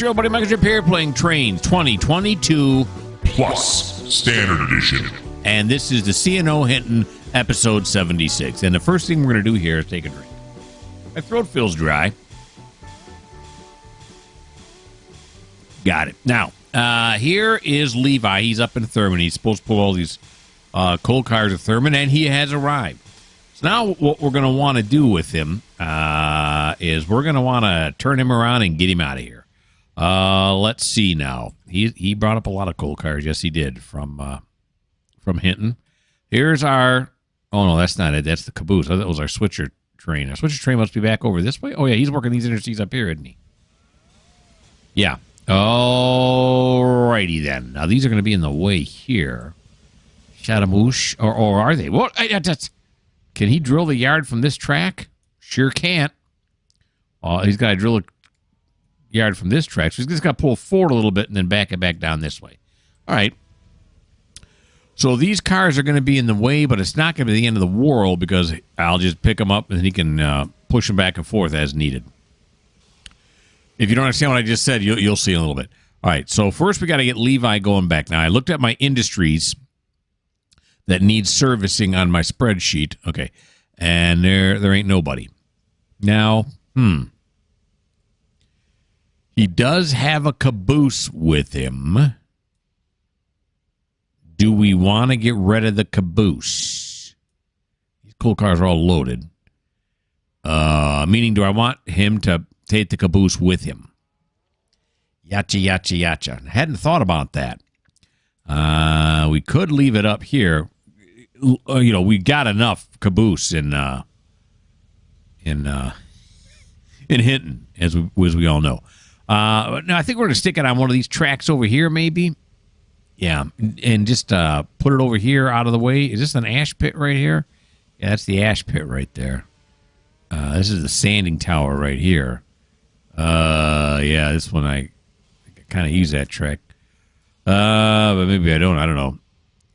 your old buddy Mikerowchip here playing Trainz 2022 Plus Standard Edition. And this is the CNO Hinton episode 76. And the first thing we're going to do here is take a drink. My throat feels dry. Got it. Now, here is Levi. He's up in Thurmond. He's supposed to pull all these coal cars at Thurmond, and he has arrived. So now what we're going to want to do with him is we're going to want to turn him around and get him out of here. Let's see now. He brought up a lot of coal cars. Yes, he did, from Hinton. Here's our... Oh, no, that's not it. That's the caboose. That was our switcher train. Our switcher train must be back over this way. Oh, yeah, he's working these interstates up here, isn't he? Yeah. Alrighty, then. Now, these are going to be in the way here. Shadamoosh. Or are they? What? Can he drill the yard from this track? Sure can't. He's got to drill a yard from this track. So he's just got to pull forward a little bit and then back it back down this way. All right. So these cars are going to be in the way, but it's not going to be the end of the world because I'll just pick them up and he can push them back and forth as needed. If you don't understand what I just said, you'll see in a little bit. All right. So first we got to get Levi going back. Now I looked at my industries that needs servicing on my spreadsheet. Okay. And there ain't nobody. Now, he does have a caboose with him. Do we want to get rid of the caboose? These coal cars are all loaded. Meaning, do I want him to take the caboose with him? Yacha. I hadn't thought about that. We could leave it up here. We got enough caboose in Hinton, as we all know. Now I think we're going to stick it on one of these tracks over here, maybe. Yeah, and just put it over here out of the way. Is this an ash pit right here? Yeah, that's the ash pit right there. This is the sanding tower right here. Yeah, this one I kind of use that track. But maybe I don't. I don't know.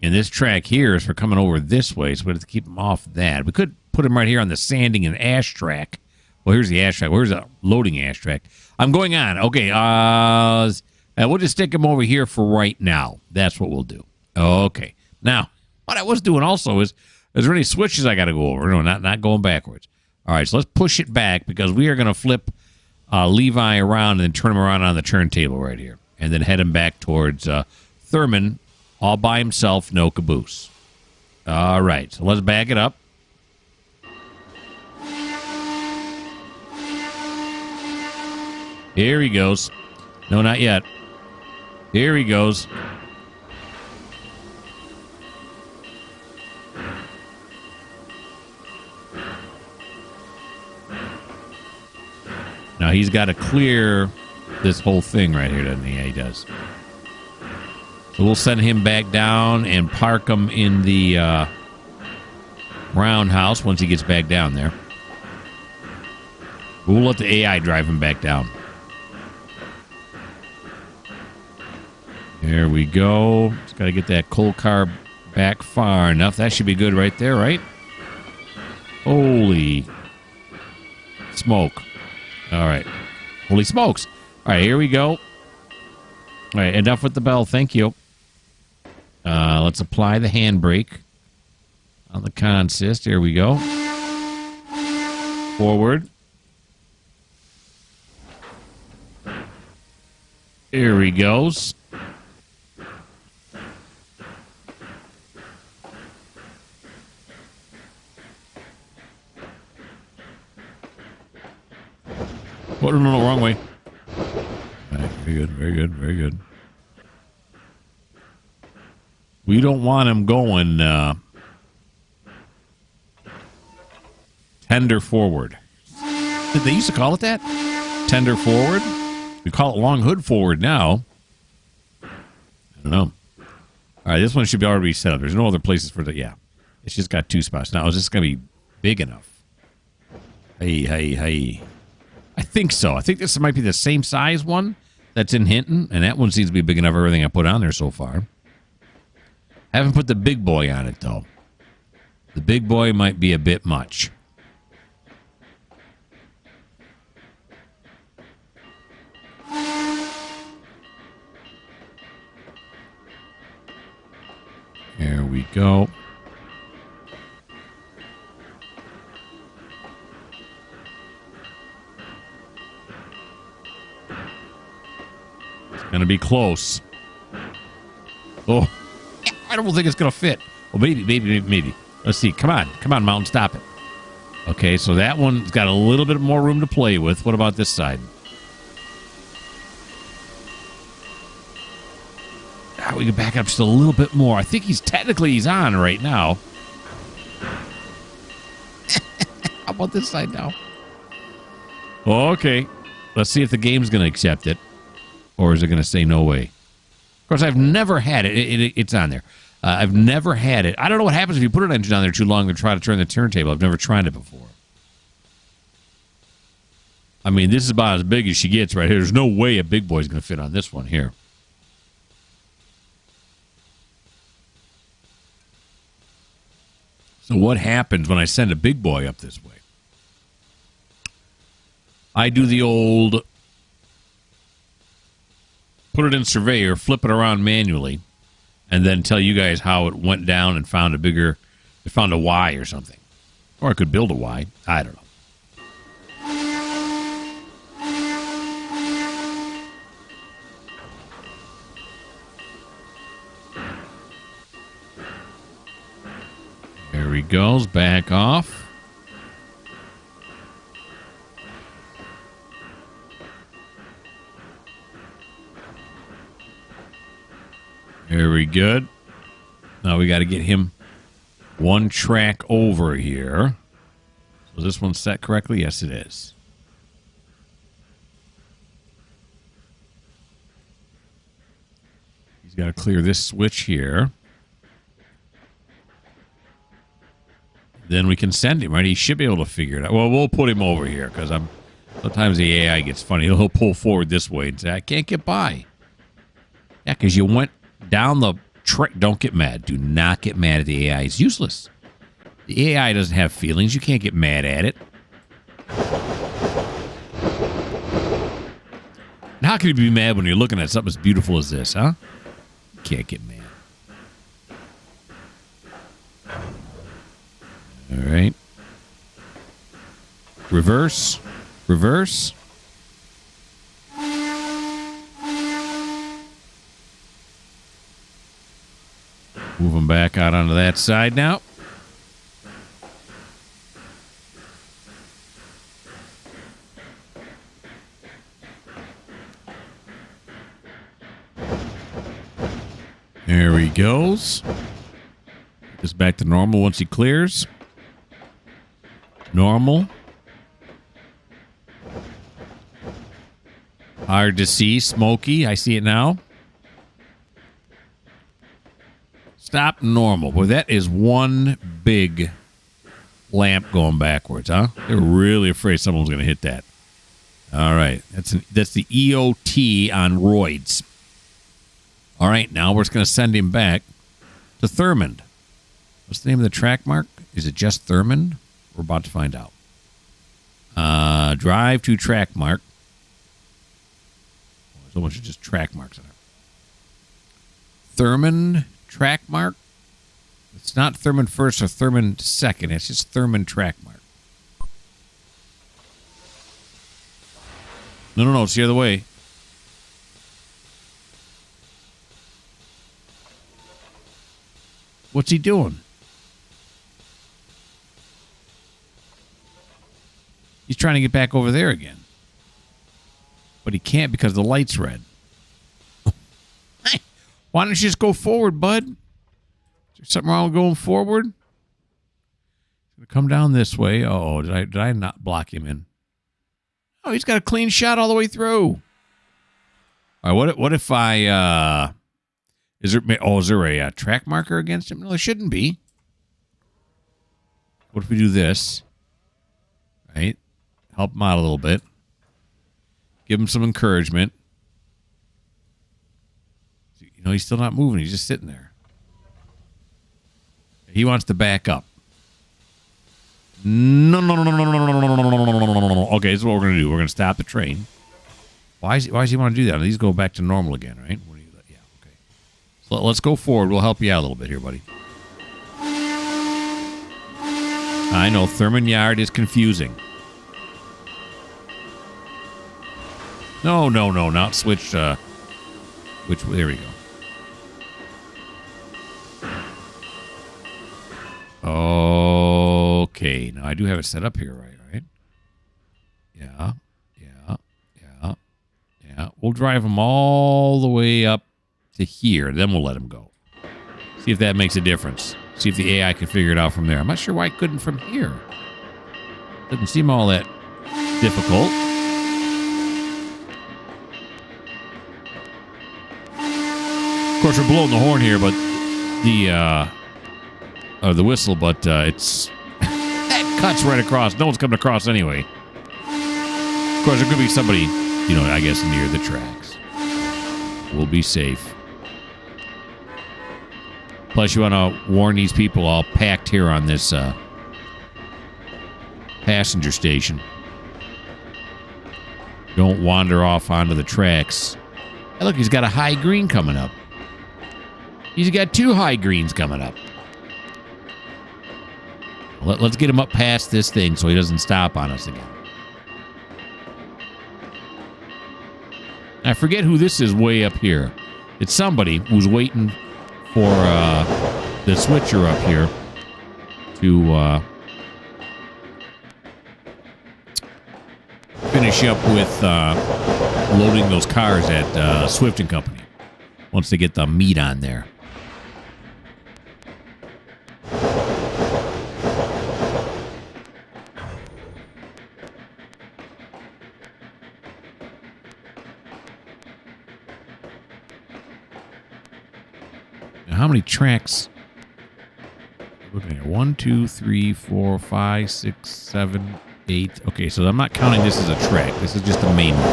And this track here is for coming over this way, so we have to keep him off that. We could put him right here on the sanding and ash track. Well, here's the ash track. Where's the loading ash track? I'm going on. Okay, we'll just stick him over here for right now. That's what we'll do. Okay. Now, what I was doing also is there any switches I got to go over? No, not going backwards. All right, so let's push it back because we are going to flip Levi around and then turn him around on the turntable right here. And then head him back towards Thurmond. All by himself, no caboose. All right, so let's back it up. Here he goes. No, not yet. Here he goes. Now he's got to clear this whole thing right here, doesn't he? Yeah, he does. So we'll send him back down and park him in the roundhouse once he gets back down there. We'll let the AI drive him back down. There we go. Just got to get that coal car back far enough. That should be good right there, right? Holy smoke. All right. Holy smokes. All right, here we go. All right, enough with the bell. Thank you. Let's apply the handbrake on the consist. Here we go. Forward. Here he goes. What? No, wrong way. All right, very good, very good, very good. We don't want him going tender forward. Did they used to call it that? Tender forward? We call it long hood forward now. I don't know. All right, this one should be already set up. There's no other places for the... Yeah. It's just got two spots. Now, is this going to be big enough? Hey. I think so. I think this might be the same size one that's in Hinton, and that one seems to be big enough for everything I put on there so far. Haven't put the big boy on it, though. The big boy might be a bit much. There we go. It's going to be close. Oh, I don't think it's going to fit. Well, maybe. Let's see. Come on, Mountain, stop it. Okay, so that one's got a little bit more room to play with. What about this side? We can back up just a little bit more. I think he's on right now. How about this side now? Okay. Let's see if the game's going to accept it. Or is it going to say no way? Of course, I've never had it. It's on there. I've never had it. I don't know what happens if you put an engine on there too long to try to turn the turntable. I've never tried it before. I mean, this is about as big as she gets right here. There's no way a big boy's going to fit on this one here. So what happens when I send a big boy up this way? I do the old put it in Surveyor, flip it around manually, and then tell you guys how it went down and found a Y or something. Or I could build a Y. I don't know. There he goes. Back off. Very good. Now we got to get him one track over here. So this one's set correctly? Yes, it is. He's got to clear this switch here. Then we can send him, right? He should be able to figure it out. Well, we'll put him over here because sometimes the AI gets funny. He'll pull forward this way and say, I can't get by. Yeah, because you went down the track. Don't get mad. Do not get mad at the AI. It's useless. The AI doesn't have feelings. You can't get mad at it. And how can you be mad when you're looking at something as beautiful as this, huh? You can't get mad. All right. Reverse. Reverse. Move them back out onto that side now. There he goes. Just back to normal once he clears. Normal. Hard to see. Smoky. I see it now. Stop. Normal. Boy, that is one big lamp going backwards, huh? They're really afraid someone's going to hit that. All right. That's the EOT on roids. All right. Now we're just going to send him back to Thurmond. What's the name of the track mark? Is it just Thurmond? We're about to find out. Drive to track mark. There's a bunch of just track marks on it. Thurmond track mark. It's not Thurmond first or Thurmond second. It's just Thurmond track mark. No. It's the other way. What's he doing? He's trying to get back over there again. But he can't because the light's red. Why don't you just go forward, bud? Is there something wrong with going forward? He's going to come down this way. Oh, did I not block him in? Oh, he's got a clean shot all the way through. All right, what if I... Is there a track marker against him? No, there shouldn't be. What if we do this? Right? Help him out a little bit. Give him some encouragement. You know, he's still not moving. He's just sitting there. He wants to back up. No. Okay, this is what we're going to do. We're going to stop the train. Why does he want to do that? These go back to normal again, right? Yeah, okay. So let's go forward. We'll help you out a little bit here, buddy. I know Thurmond Yard is confusing. No, not switch. Which there we go. Okay, now I do have it set up here, right? Yeah. We'll drive them all the way up to here, then we'll let them go. See if that makes a difference. See if the AI can figure it out from there. I'm not sure why it couldn't from here. Doesn't seem all that difficult. Of course, we're blowing the horn here, but the whistle, but it's that cuts right across. No one's coming across anyway. Of course, there could be somebody, I guess near the tracks. We'll be safe. Plus, you want to warn these people all packed here on this passenger station. Don't wander off onto the tracks. Hey, look, he's got a high green coming up. He's got 2 high greens coming up. Let's get him up past this thing so he doesn't stop on us again. I forget who this is way up here. It's somebody who's waiting for the switcher up here to finish up with loading those cars at Swift & Company once they get the meat on there. How many tracks? Looking at 1, 2, 3, 4, 5, 6, 7, 8. Okay, so I'm not counting this as a track. This is just the main one.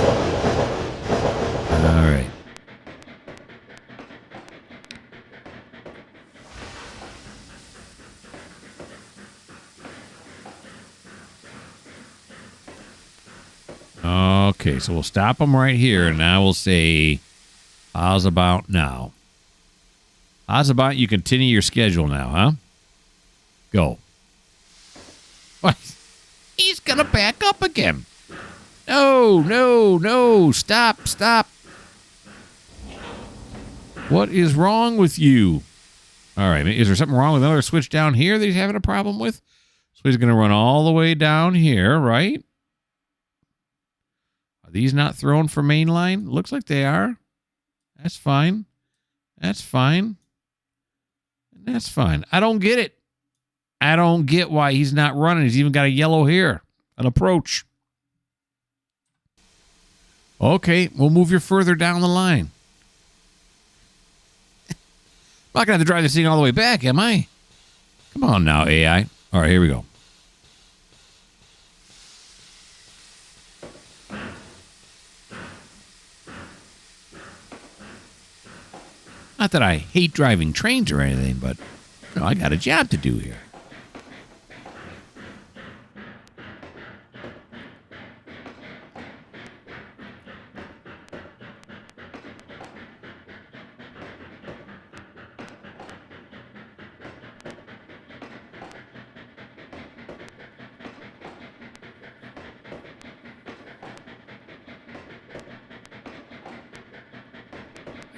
All right. Okay, so we'll stop them right here, and now we'll say, how's about now? How's about you continue your schedule now, huh? Go. What? He's gonna back up again. No. Stop. What is wrong with you? All right, is there something wrong with another switch down here that he's having a problem with? So he's gonna run all the way down here, right? Are these not thrown for main line? Looks like they are. That's fine. That's fine. I don't get it. I don't get why he's not running. He's even got a yellow here. An approach. Okay, we'll move you further down the line. I'm not going to have to drive this thing all the way back, am I? Come on now, AI. All right, here we go. Not that I hate driving trains or anything, but I got a job to do here.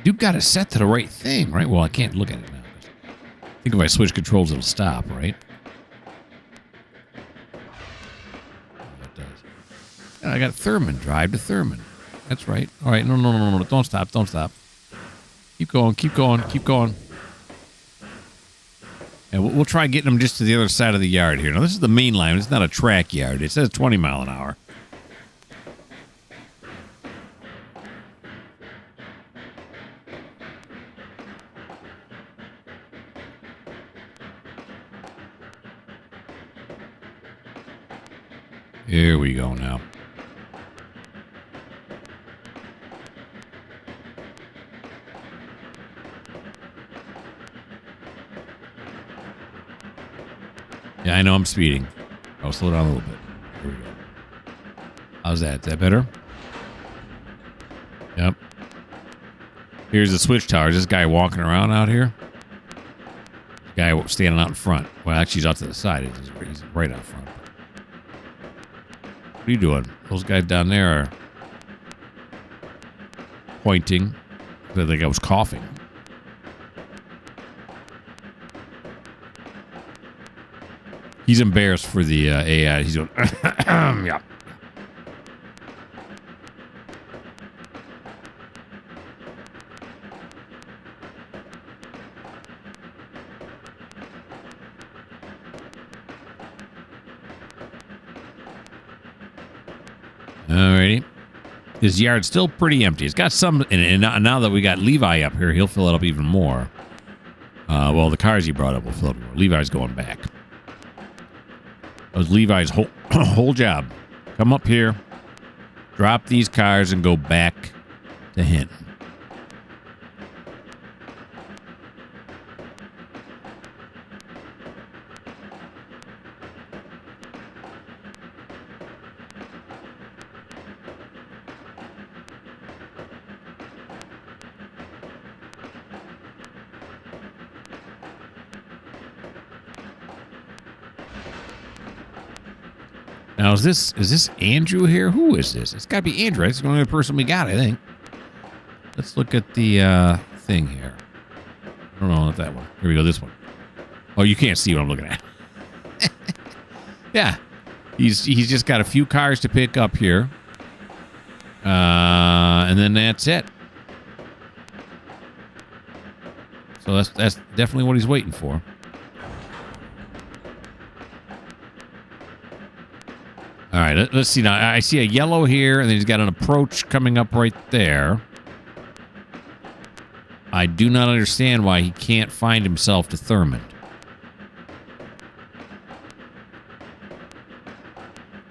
You got it set to the right thing, right? Well, I can't look at it now. I think if I switch controls, it'll stop, right? It does. And I got Thurmond. Drive to Thurmond. That's right. All right. No. Don't stop. Keep going. And we'll try getting them just to the other side of the yard here. Now, this is the main line. It's not a track yard. It says 20 mile an hour. Here we go now. Yeah, I know I'm speeding. I'll slow down a little bit. Here we go. How's that? Is that better? Yep. Here's the switch tower. Is this guy walking around out here? Guy standing out in front. Well, actually, he's out to the side. He's right out front. What are you doing? Those guys down there are pointing. I think I was coughing. He's embarrassed for the AI. He's going, yeah. Alrighty. His yard's still pretty empty. It's got some, and now that we got Levi up here, he'll fill it up even more. Well, the cars he brought up will fill it more. Levi's going back. That was Levi's whole job. Come up here, drop these cars, and go back to Hinton. Now, is this Andrew here? Who is this? It's got to be Andrew. It's the only person we got, I think. Let's look at the thing here. I don't know, not that one. Here we go, this one. Oh, you can't see what I'm looking at. Yeah. He's just got a few cars to pick up here. And then that's it. So that's definitely what he's waiting for. All right, let's see now. I see a yellow here, and then he's got an approach coming up right there. I do not understand why he can't find himself to Thurmond.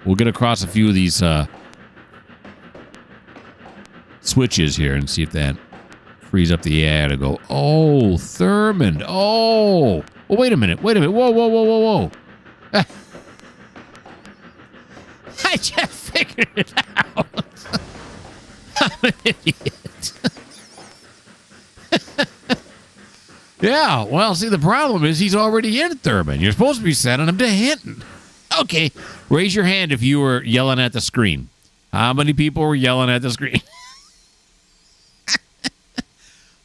We'll get across a few of these switches here and see if that frees up the AI to go, oh, Thurmond. Oh, wait a minute. Whoa. I just figured it out. I'm an idiot. Yeah, well, see, the problem is he's already in Thurmond. You're supposed to be sending him to Hinton. Okay, raise your hand if you were yelling at the screen. How many people were yelling at the screen?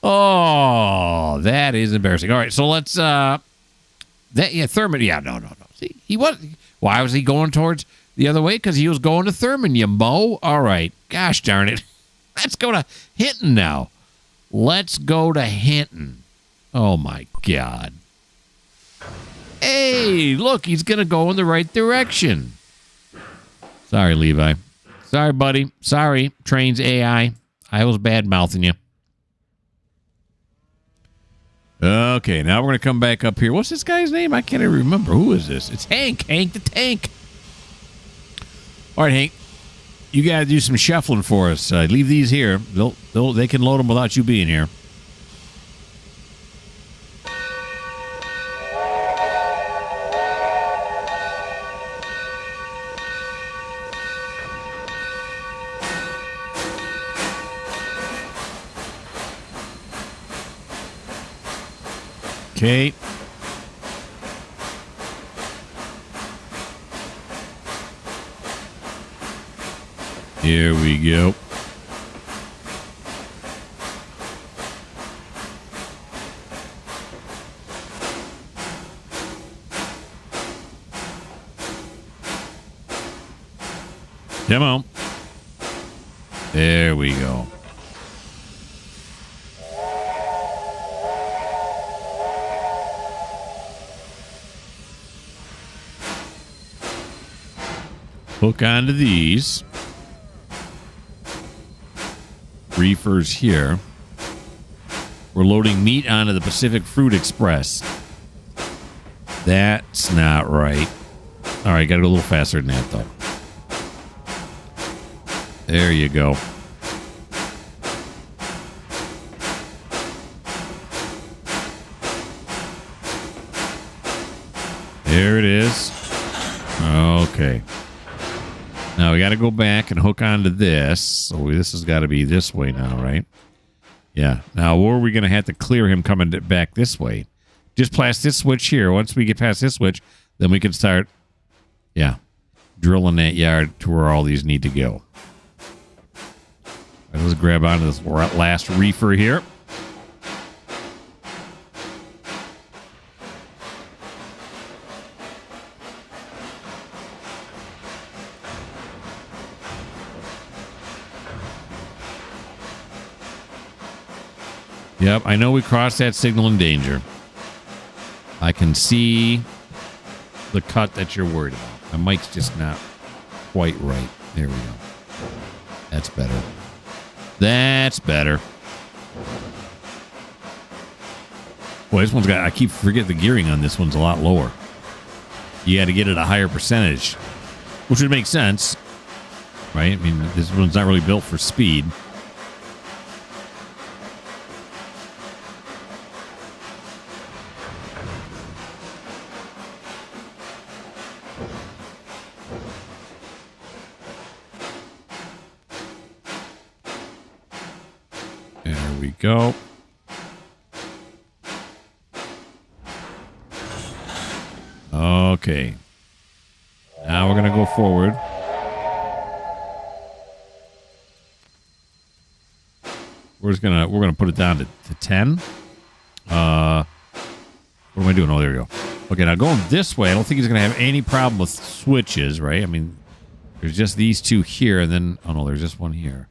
Oh, that is embarrassing. All right, so let's, Thurmond, no. See, why was he going towards the other way? Because he was going to Thurmond, you mo. All right. Gosh darn it. Let's go to Hinton now. Let's go to Hinton. Oh, my God. Hey, look, he's going to go in the right direction. Sorry, Levi. Sorry, buddy. Sorry, Trainz AI. I was bad-mouthing you. Okay, now we're going to come back up here. What's this guy's name? I can't even remember. Who is this? It's Hank. Hank the Tank. All right, Hank, you got to do some shuffling for us. Leave these here. They can load them without you being here. Okay. Here we go. Come on. There we go. Hook onto these. Reefers here. We're loading meat onto the Pacific Fruit Express. That's not right. All right, got to go a little faster than that, though. There you go. There it is. Okay. Now we got to go back and hook onto this. So this has got to be this way now, right? Yeah. Now, or are we going to have to clear him coming back this way? just past this switch here. Once we get past this switch, then we can start, drilling that yard to where all these need to go. All right, let's grab onto this last reefer here. Yep, I know we crossed that signal in danger. I can see the cut that you're worried about. My mic's just not quite right. There we go. That's better. That's better. Boy, this one's got... I keep forgetting the gearing on this one's a lot lower. You got to get it a higher percentage, which would make sense, right? I mean, this one's not really built for speed. Go. Okay. Now we're going to go forward. We're going to put it down to 10. What am I doing? Oh, there we go. Okay, now going this way, I don't think he's going to have any problem with switches, right? I mean, there's just these two here, and then... Oh, no, there's just one here.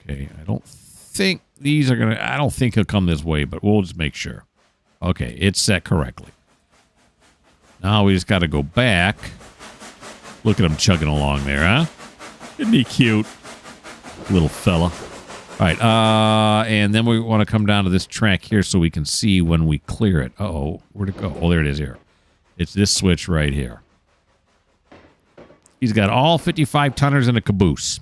Okay, I don't think these are going to... I don't think he'll come this way, but we'll just make sure. Okay, it's set correctly. Now we just got to go back. Look at him chugging along there, huh? Isn't he cute? Little fella. All right, and then we want to come down to this track here so we can see when we clear it. Uh-oh, where'd it go? Oh, there it is here. It's this switch right here. He's got all 55 tonners in a caboose.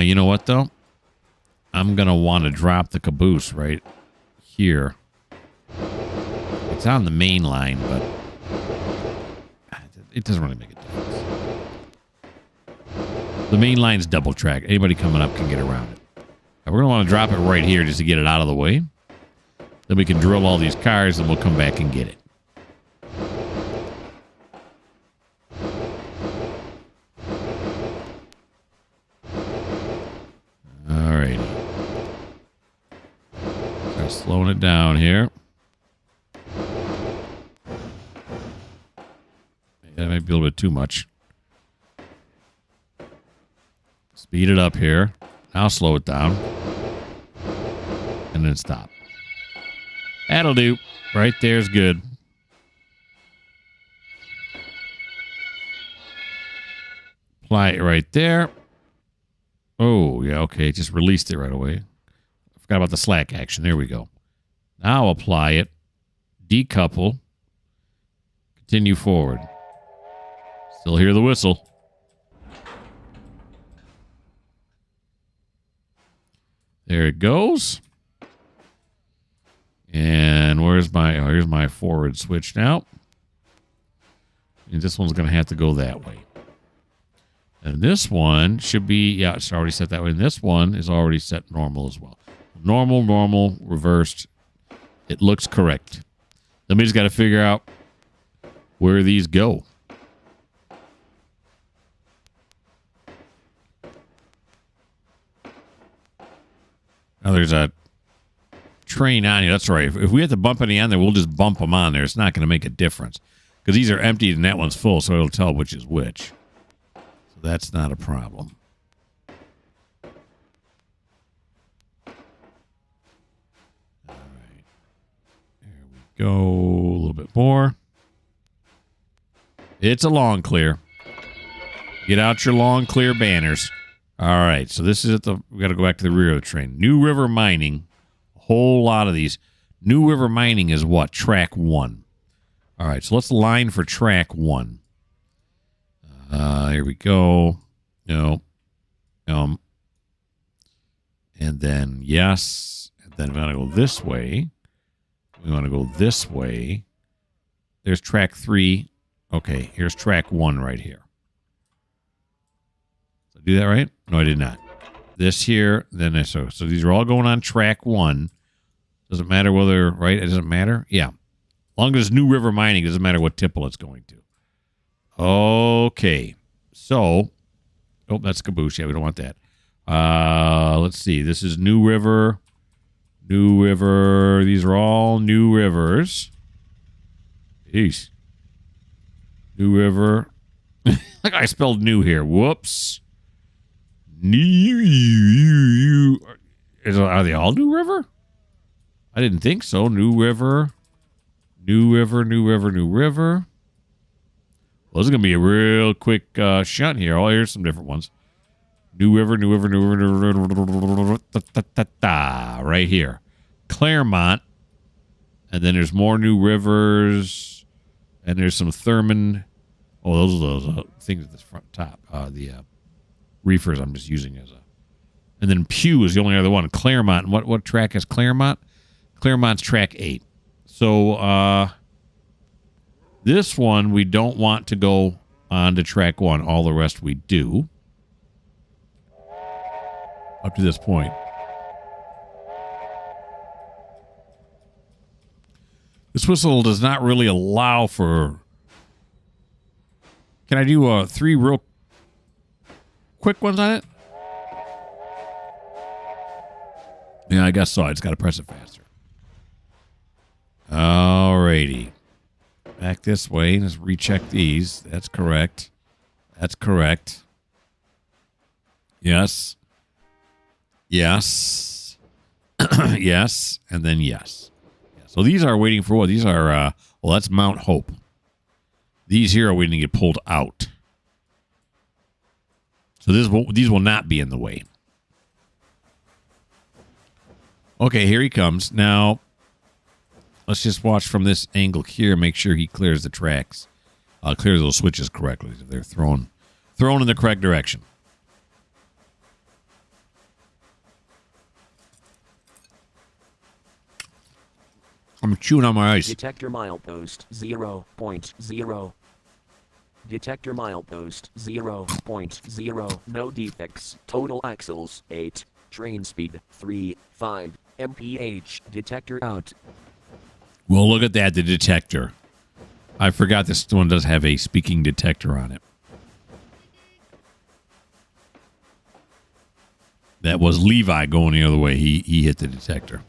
You know what, though? I'm going to want to drop the caboose right here. It's on the main line, but it doesn't really make a difference. The main line's double track. Anybody coming up can get around it. Now, we're going to want to drop it right here just to get it out of the way. Then we can drill all these cars, and we'll come back and get it. Slowing it down here. That might be a little bit too much. Speed it up here. Now slow it down. And then stop. That'll do. Right there's good. Apply it right there. Oh, yeah, okay. Just released it right away. Forgot about the slack action. There we go. Now apply it. Decouple. Continue forward. Still hear the whistle. There it goes. And where's my... Oh, here's my forward switch now. And this one's going to have to go that way. And this one should be... Yeah, it's already set that way. And this one is already set normal as well. Normal, reversed. It looks correct. Then we just got to figure out where these go. Now there's a train on here. That's right. If we have to bump any on there, we'll just bump them on there. It's not going to make a difference because these are emptied and that one's full, so it'll tell which is which. So that's not a problem. Go a little bit more. It's a long clear. Get out your long clear banners. All right, so this is at the... We got to go back to the rear of the train. New River Mining. A whole lot of these. New River Mining is what? Track 1. All right, so let's line for track 1. Here we go. No. And then yes. And then we're going to go this way. We want to go this way. There's track 3. Okay, here's track 1 right here. Did I do that right? No, I did not. this here, then this. So these are all going on track 1. Doesn't matter whether, right? It doesn't matter? Yeah. As long as New River Mining, it doesn't matter what tipple it's going to. Okay. So, oh, that's Caboose. Yeah, we don't want that. Let's see. This is New River. New River. These are all New Rivers. Jeez. New River. Like I spelled new here. Whoops. New. Are they all New River? I didn't think so. New River. New River, New River, New River. Well, this is going to be a real quick shunt here. Oh, here's some different ones. New River, New River, New River, New River, right here. Claremont. And then there's more New Rivers. And there's some Thurmond. Oh, those are those things at the front top. The reefers I'm just using as a. And then Pew is the only other one. Claremont. And what track is Claremont? Claremont's track 8. So this one we don't want to go on to track 1. All the rest we do. Up to this point. This whistle does not really allow for... Can I do 3 real quick ones on it? Yeah, I guess so. I just got to press it faster. Alrighty. Back this way. Let's recheck these. That's correct. That's correct. Yes. Yes. Yes. And then yes. So these are waiting for what? These are, well, that's Mount Hope. These here are waiting to get pulled out. So these will not be in the way. Okay, here he comes. Now, let's just watch from this angle here, make sure he clears the tracks. Clears those switches correctly. So they're thrown in the correct direction. I'm chewing on my ice. Detector milepost 0.0. Detector milepost 0.0. No defects. Total axles 8. Train speed 3.5 mph. Detector out. Well, look at that, the detector. I forgot this one does have a speaking detector on it. That was Levi going the other way. He hit the detector.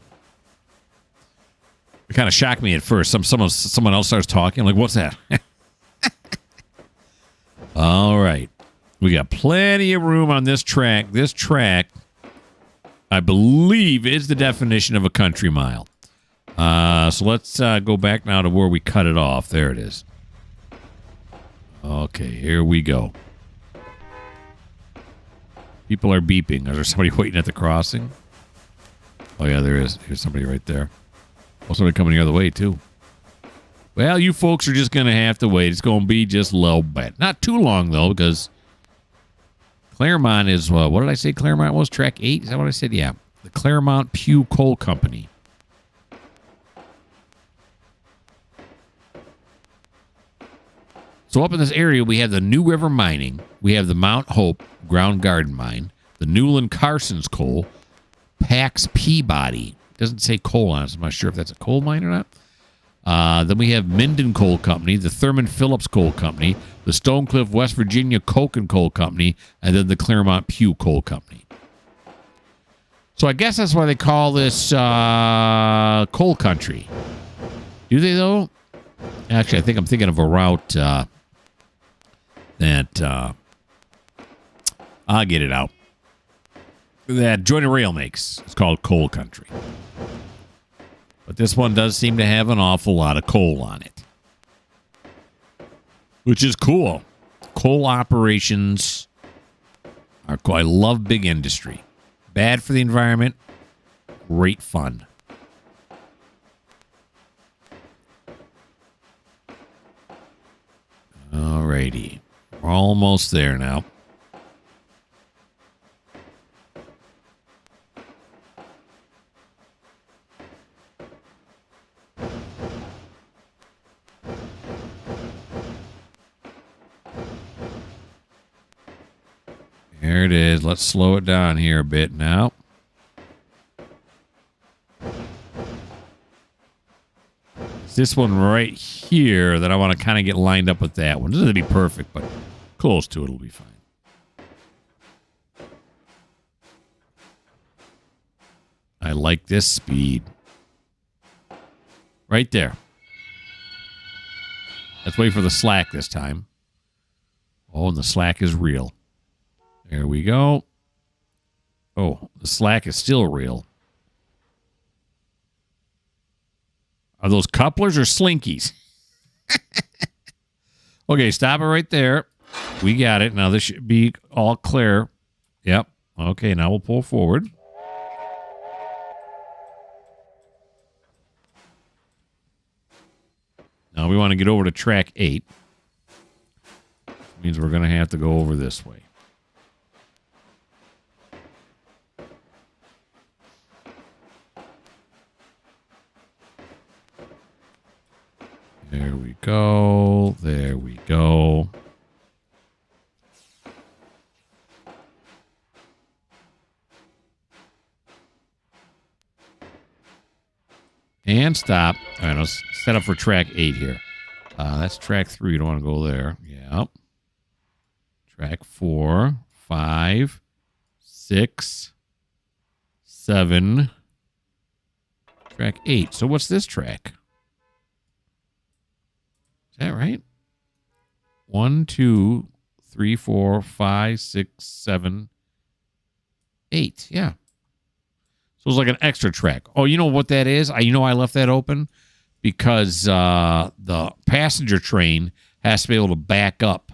It kind of shocked me at first. Someone else starts talking. I'm like, what's that? All right. We got plenty of room on this track. This track, I believe, is the definition of a country mile. So let's go back now to where we cut it off. There it is. Okay, here we go. People are beeping. Is there somebody waiting at the crossing? Oh, yeah, there is. Here's somebody right there. Oh, somebody coming the other way, too. Well, you folks are just going to have to wait. It's going to be just a little bit. Not too long, though, because Claremont is, what did I say Claremont was? Track 8? Is that what I said? Yeah. The Claremont Pew Coal Company. So up in this area, we have the New River Mining. We have the Mount Hope Ground Garden Mine. The Newland Carson's Coal. Pax Peabody. Doesn't say coal on it, so I'm not sure if that's a coal mine or not. Then we have Minden Coal Company, the Thurmond Phillips Coal Company, the Stonecliff, West Virginia Coke and Coal Company, and then the Claremont Pew Coal Company. So I guess that's why they call this coal country. Do they, though? Actually, I think I'm thinking of a route that I'll get it out. That Joint Rail makes. It's called coal country. But this one does seem to have an awful lot of coal on it. Which is cool. Coal operations are cool. I love big industry. Bad for the environment. Great fun. Alrighty. We're almost there now. There it is. Let's slow it down here a bit now. It's this one right here that I want to kind of get lined up with that one. This doesn't be perfect, but close to it will be fine. I like this speed. Right there. Let's wait for the slack this time. Oh, and the slack is real. There we go. Oh, the slack is still real. Are those couplers or slinkies? Okay, stop it right there. We got it. Now this should be all clear. Yep. Okay, now we'll pull forward. Now we want to get over to track 8. Which means we're going to have to go over this way. There we go. There we go. And stop. All right, let's set up for track 8 here. That's track 3. You don't want to go there. Yep. Track 4, 5, 6, 7. Track 8. So what's this track? Is that right? 1, 2, 3, 4, 5, 6, 7, 8. Yeah. So it's like an extra track. Oh, you know what that is? I left that open because the passenger train has to be able to back up.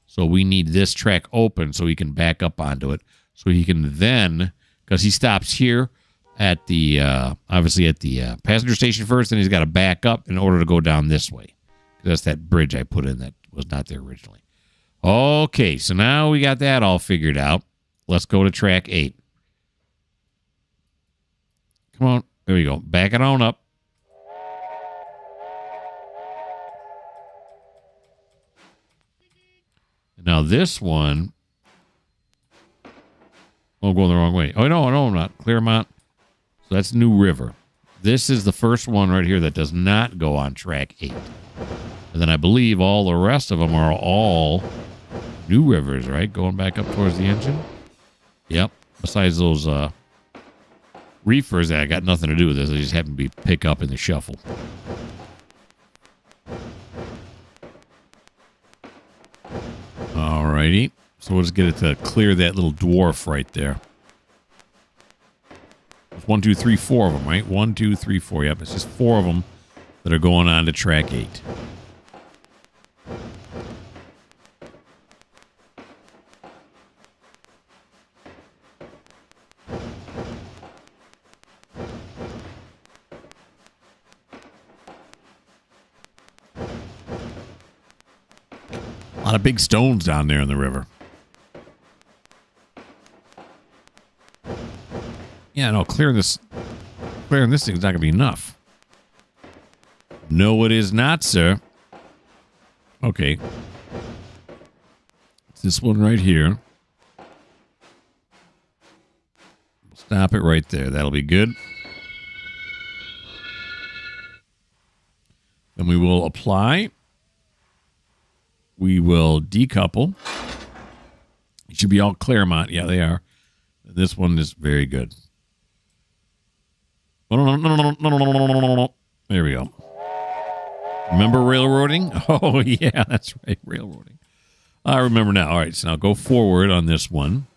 So we need this track open so he can back up onto it. So he can then, because he stops here at the, obviously at the passenger station first, and he's got to back up in order to go down this way. Because that's that bridge I put in that was not there originally. Okay, so now we got that all figured out. Let's go to track 8. Come on. There we go. Back it on up. Now this one. Oh, I'm going the wrong way. Oh, no, I'm not. Claremont. So that's New River. This is the first one right here that does not go on track 8. And then I believe all the rest of them are all New Rivers, right? Going back up towards the engine. Yep. Besides those reefers that got nothing to do with this. They just happen to be pick up in the shuffle. Alrighty. So we'll just get it to clear that little dwarf right there. It's 1, 2, 3, 4 of them, right? 1, 2, 3, 4. Yep, it's just 4 of them that are going on to track 8. A lot of big stones down there in the river. Yeah, no, clearing this thing's not going to be enough. No, it is not, sir. Okay. It's this one right here. Stop it right there. That'll be good. Then we will apply. We will decouple. It should be all Claremont. Yeah, they are. This one is very good. No. There we go. Remember railroading? Oh, yeah, that's right. Railroading. I remember now. All right, so now go forward on this one.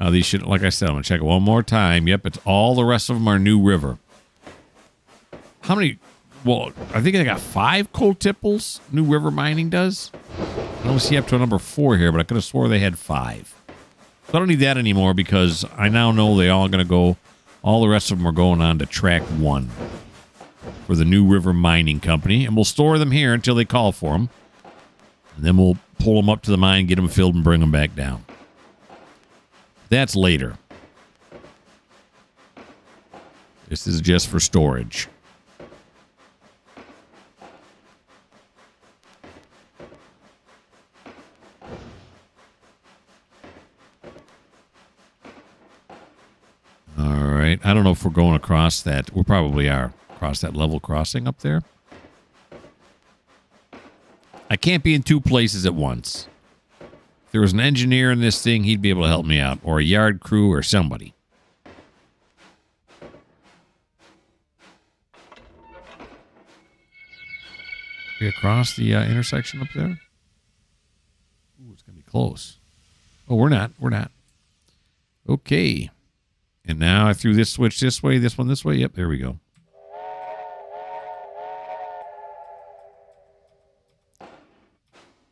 Now, these should, like I said, I'm going to check it one more time. Yep, it's all the rest of them are New River. How many? Well, I think they got 5 coal tipples New River Mining does. I don't see up to a number 4 here, but I could have swore they had 5. So I don't need that anymore because I now know they all going to go, all the rest of them are going on to track 1 for the New River Mining Company. And we'll store them here until they call for them. And then we'll pull them up to the mine, get them filled, and bring them back down. That's later. This is just for storage. right? I don't know if we're going across that. We probably are. Across that level crossing up there. I can't be in two places at once. If there was an engineer in this thing, he'd be able to help me out. Or a yard crew or somebody. We across the intersection up there? Ooh, it's going to be close. Oh, we're not. We're not. Okay. And now I threw this switch this way, this one this way. Yep, there we go.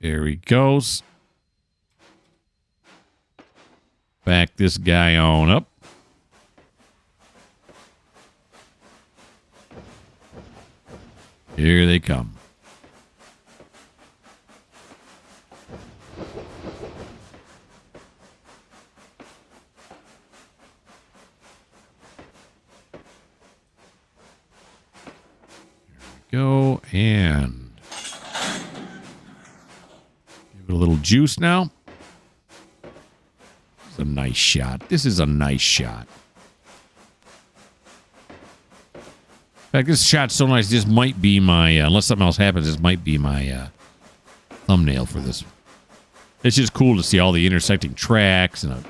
There he goes. Back this guy on up. Here they come. Go and give it a little juice now. It's a nice shot. This is a nice shot. In fact, this shot's so nice. This might be my, unless something else happens, this might be my thumbnail for this. It's just cool to see all the intersecting tracks and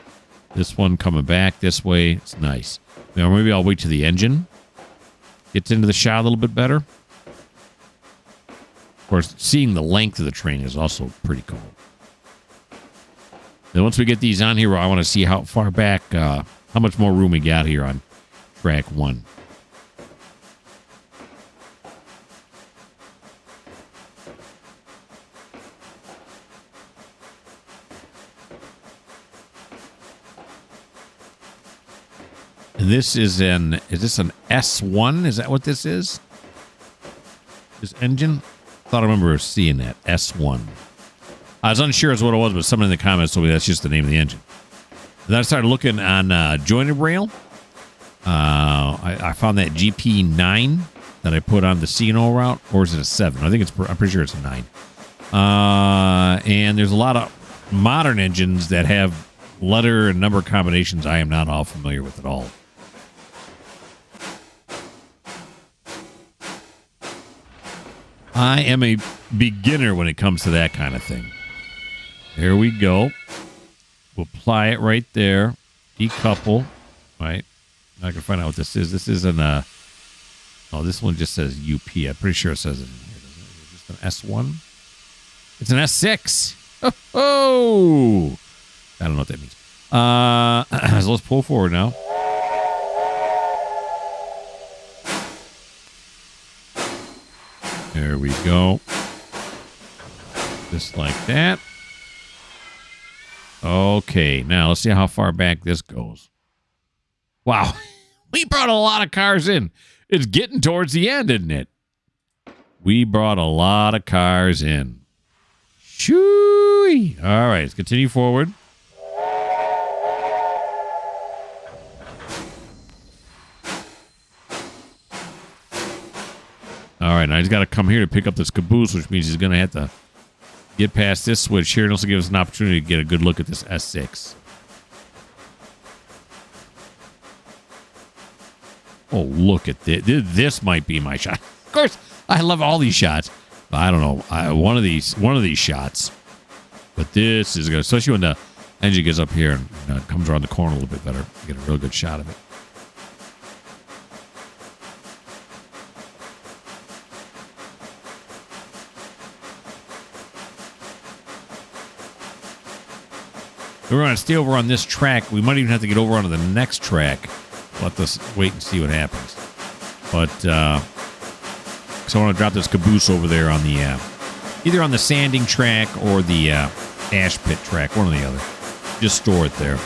this one coming back this way. It's nice. Now maybe I'll wait till the engine gets into the shot a little bit better. Of course, seeing the length of the train is also pretty cool. Then once we get these on here, I want to see how far back, how much more room we got here on track 1. And this is this an S1? Is that what this is? This engine? I thought I remember seeing that. S1. I was unsure as what it was, but someone in the comments told me that's just the name of the engine. Then I started looking on jointed rail. I found that GP9 that I put on the C&O route, or is it a 7? I think I'm pretty sure it's a 9. And there's a lot of modern engines that have letter and number combinations I am not all familiar with at all. I am a beginner when it comes to that kind of thing. There we go. We'll apply it right there. Decouple. Right. Now I can find out what this is. This isn't a... Oh, this one just says UP. I'm pretty sure it says it in here, doesn't it? Is this an S1? It's an S6. Oh! I don't know what that means. So let's pull forward now. There we go. Just like that. Okay, now let's see how far back this goes. Wow, we brought a lot of cars in. It's getting towards the end, isn't it? We brought a lot of cars in. Shoo! All right, let's continue forward. All right, now he's got to come here to pick up this caboose, which means he's going to have to get past this switch here and also give us an opportunity to get a good look at this S6. Oh, look at this. This might be my shot. Of course, I love all these shots. But I don't know. One of these shots. But this is good, especially when the engine gets up here and comes around the corner a little bit better. You get a real good shot of it. We're going to stay over on this track. We might even have to get over onto the next track. Let us wait and see what happens. But, so I want to drop this caboose over there on the, either on the sanding track or the ash pit track, one or the other. Just store it there. Of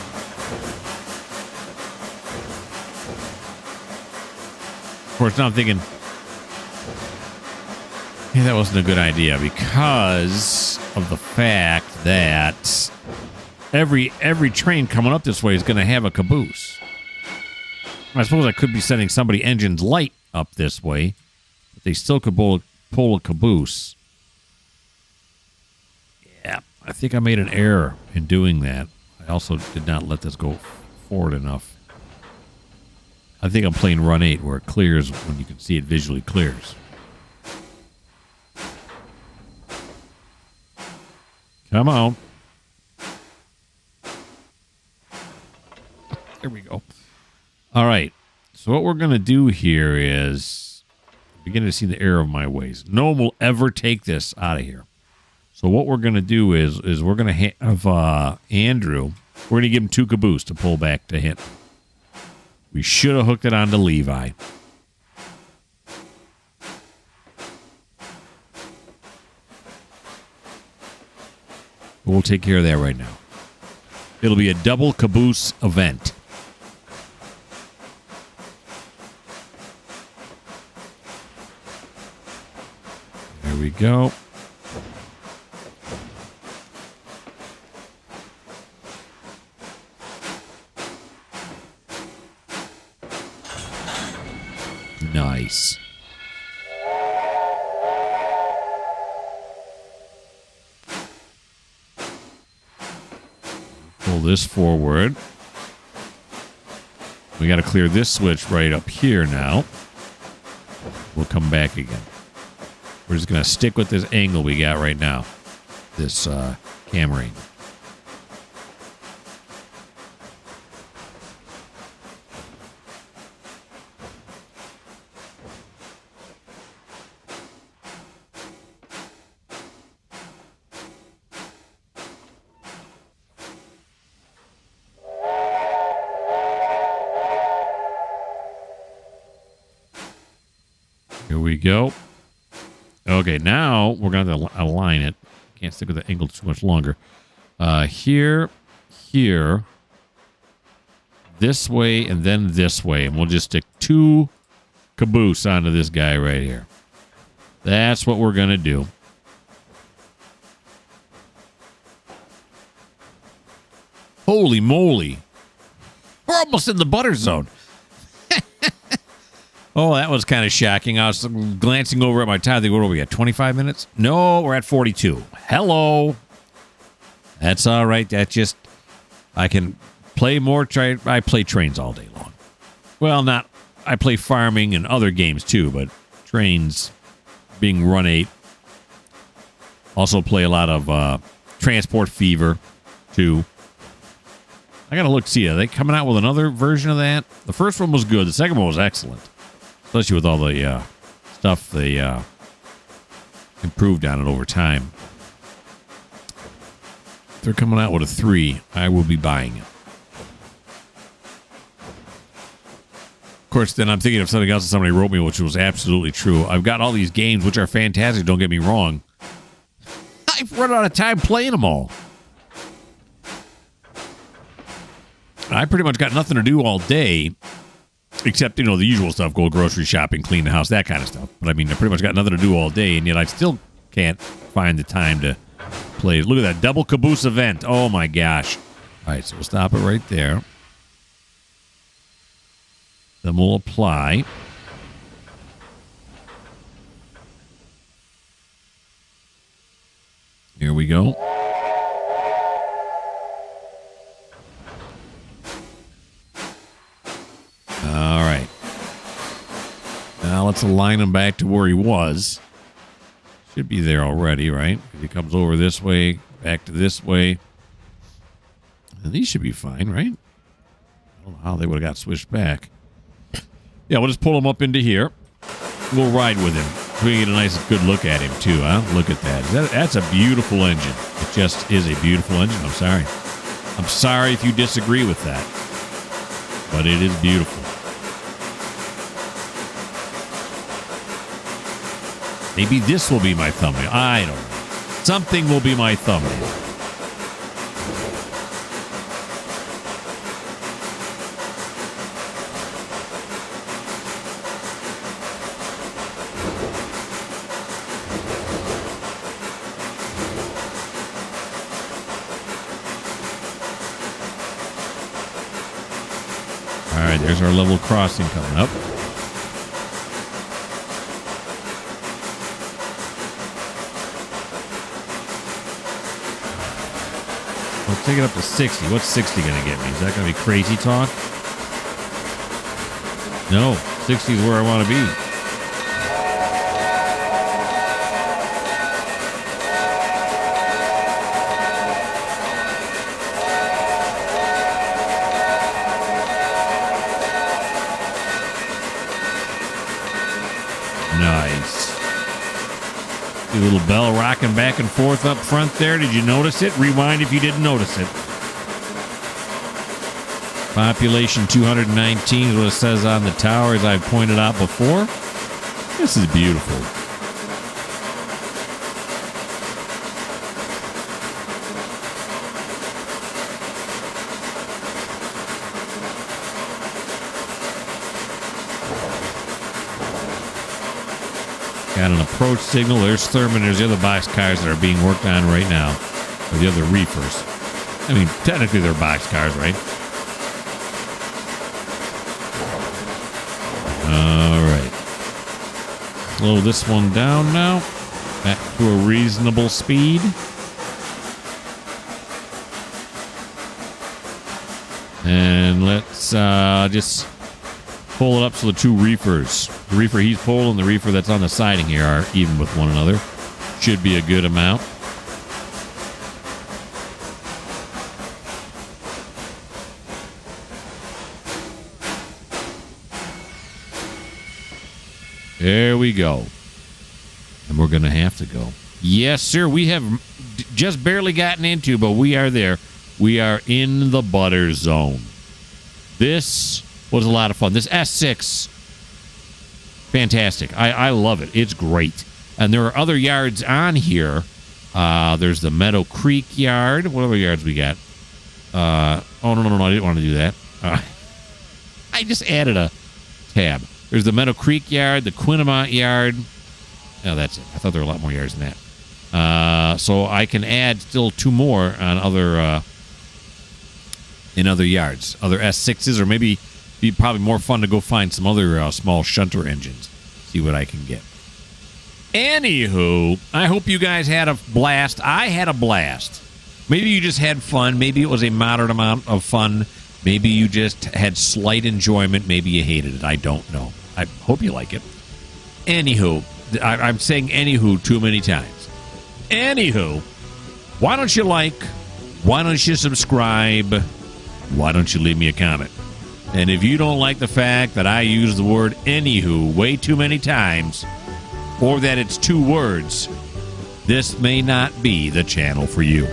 course, now I'm thinking, yeah, that wasn't a good idea because of the fact that every train coming up this way is going to have a caboose. I suppose I could be sending somebody engines light up this way, but they still could pull a caboose. Yeah, I think I made an error in doing that. I also did not let this go forward enough. I think I'm playing Run 8 where it clears when you can see it visually clears. Come on. There we go. All right. So what we're going to do here is beginning to see the error of my ways. No one will ever take this out of here. So what we're going to do is we're going to have Andrew. We're going to give him 2 caboose to pull back to Hinton. We should have hooked it onto Levi. We'll take care of that right now. It'll be a double caboose event. There we go. Nice. Pull this forward. We got to clear this switch right up here now. We'll come back again. We're just going to stick with this angle we got right now. This camera angle. Here we go. Okay, now we're going to align it. Can't stick with the angle too much longer. Here, this way, and then this way. And we'll just stick 2 caboose onto this guy right here. That's what we're going to do. Holy moly. We're almost in the butter zone. Oh, that was kind of shocking. I was glancing over at my time. What are we at, 25 minutes? No, we're at 42. Hello. That's all right. That just, I can play more. I play Trainz all day long. Well, not, I play farming and other games too, but Trainz being Run 8. Also play a lot of Transport Fever too. I got to look, see, are they coming out with another version of that? The first one was good. The second one was excellent. Especially with all the stuff they improved on it over time. If they're coming out with a 3, I will be buying it. Of course, then I'm thinking of something else that somebody wrote me, which was absolutely true. I've got all these games, which are fantastic, don't get me wrong. I've run out of time playing them all. I pretty much got nothing to do all day. Except, the usual stuff, go grocery shopping, clean the house, that kind of stuff. But, I mean, I pretty much got nothing to do all day, and yet I still can't find the time to play. Look at that double caboose event. Oh, my gosh. All right, so we'll stop it right there. Then we'll apply. Here we go. All right. Now let's align him back to where he was. Should be there already, right? He comes over this way, back to this way. And these should be fine, right? I don't know how they would have got switched back. Yeah, we'll just pull him up into here. We'll ride with him. We can get a nice, good look at him, too, huh? Look at that. That's a beautiful engine. It just is a beautiful engine. I'm sorry. I'm sorry if you disagree with that. But it is beautiful. Maybe this will be my thumbnail. I don't know. Something will be my thumbnail. All right, there's our level crossing coming up. Let's take it up to 60. What's 60 going to get me? Is that going to be crazy talk? No, 60 is where I want to be. Nice. The little bell rocking back and forth up front there. Did you notice it? Rewind if you didn't notice it. Population 219 is what it says on the tower, as I've pointed out before. This is beautiful. Got an approach signal. There's Thurmond. There's the other boxcars that are being worked on right now. Or the other reefers. I mean, technically they're boxcars, right? All right. Slow this one down now. Back to a reasonable speed. And let's just pull it up so the two reefers, the reefer he's pulling and the reefer that's on the siding here, are even with one another. Should be a good amount. There we go. And we're going to have to go. Yes, sir. We have just barely gotten into, but we are there. We are in the butter zone. This was a lot of fun. This S6, fantastic. I love it. It's great. And there are other yards on here. There's the Meadow Creek yard. What other yards we got? Oh, no. I didn't want to do that. I just added a tab. There's the Meadow Creek yard, the Quinnamont yard. Oh, that's it. I thought there were a lot more yards than that. So I can add still two more on other in other yards, other S6s, or maybe be probably more fun to go find some other small shunter engines. See what I can get. Anywho, I hope you guys had a blast. I had a blast. Maybe you just had fun. Maybe it was a moderate amount of fun. Maybe you just had slight enjoyment. Maybe you hated it. I don't know. I hope you like it. Anywho, I'm saying anywho too many times. Anywho, why don't you like? Why don't you subscribe? Why don't you leave me a comment? And if you don't like the fact that I use the word anywho way too many times, or that it's two words, this may not be the channel for you.